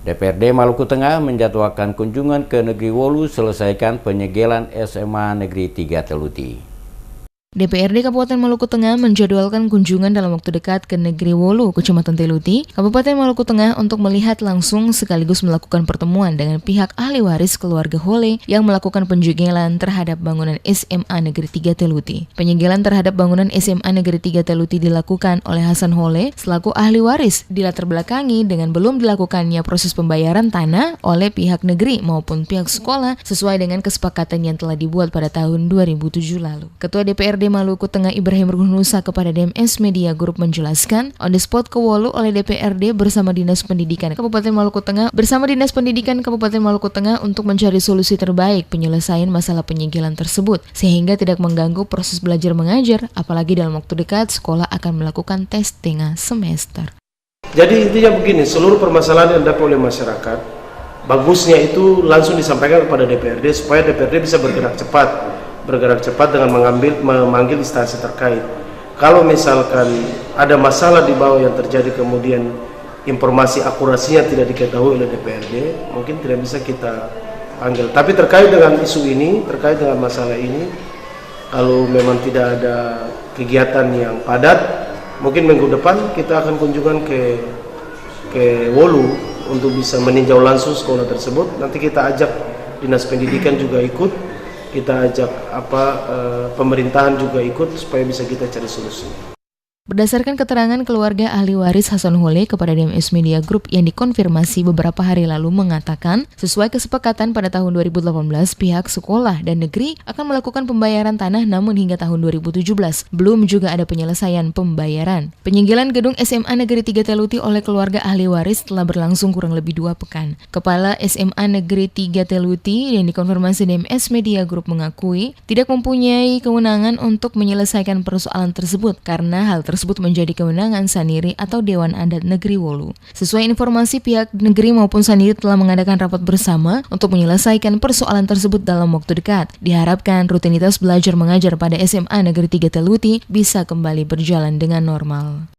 DPRD Maluku Tengah menjadwalkan kunjungan ke Negeri Wolu selesaikan penyegelan SMA Negeri 3 Teluti. DPRD Kabupaten Maluku Tengah menjadwalkan kunjungan dalam waktu dekat ke Negeri Wolu, Kecamatan Teluti, Kabupaten Maluku Tengah untuk melihat langsung sekaligus melakukan pertemuan dengan pihak ahli waris keluarga Hole yang melakukan penyegelan terhadap bangunan SMA Negeri 3 Teluti. Penyegelan terhadap bangunan SMA Negeri 3 Teluti dilakukan oleh Hasan Hole selaku ahli waris, dilatar belakangi dengan belum dilakukannya proses pembayaran tanah oleh pihak negeri maupun pihak sekolah sesuai dengan kesepakatan yang telah dibuat pada tahun 2007 lalu. Ketua DPRD Maluku Tengah Ibrahim Ruhunusa kepada DMS Media Group menjelaskan, on the spot ke Wolu oleh DPRD bersama Dinas Pendidikan Kabupaten Maluku Tengah untuk mencari solusi terbaik penyelesaian masalah penyegelan tersebut sehingga tidak mengganggu proses belajar mengajar, apalagi dalam waktu dekat sekolah akan melakukan tes tengah semester. Jadi intinya begini, seluruh permasalahan yang didapat oleh masyarakat, bagusnya itu langsung disampaikan kepada DPRD supaya DPRD bisa bergerak cepat dengan memanggil instansi terkait. Kalau misalkan ada masalah di bawah yang terjadi kemudian informasi akurasinya tidak diketahui oleh DPRD, mungkin tidak bisa kita panggil. Tapi terkait dengan isu ini, terkait dengan masalah ini, kalau memang tidak ada kegiatan yang padat, mungkin minggu depan kita akan kunjungan ke Wolu untuk bisa meninjau langsung sekolah tersebut. Nanti kita ajak Dinas Pendidikan juga ikut. Kita ajak pemerintahan juga ikut supaya bisa kita cari solusi. Berdasarkan keterangan keluarga ahli waris Hasan Hole kepada DMS Media Group yang dikonfirmasi beberapa hari lalu mengatakan, sesuai kesepakatan pada tahun 2018, pihak sekolah dan negeri akan melakukan pembayaran tanah namun hingga tahun 2017 belum juga ada penyelesaian pembayaran. Penyegelan gedung SMA Negeri 3 Teluti oleh keluarga ahli waris telah berlangsung kurang lebih 2 pekan. Kepala SMA Negeri 3 Teluti yang dikonfirmasi DMS Media Group mengakui tidak mempunyai kewenangan untuk menyelesaikan persoalan tersebut karena hal tersebut menjadi kewenangan Saniri atau Dewan Adat Negeri Wolu. Sesuai informasi, pihak negeri maupun Saniri telah mengadakan rapat bersama untuk menyelesaikan persoalan tersebut dalam waktu dekat. Diharapkan rutinitas belajar mengajar pada SMA Negeri 3 Teluti bisa kembali berjalan dengan normal.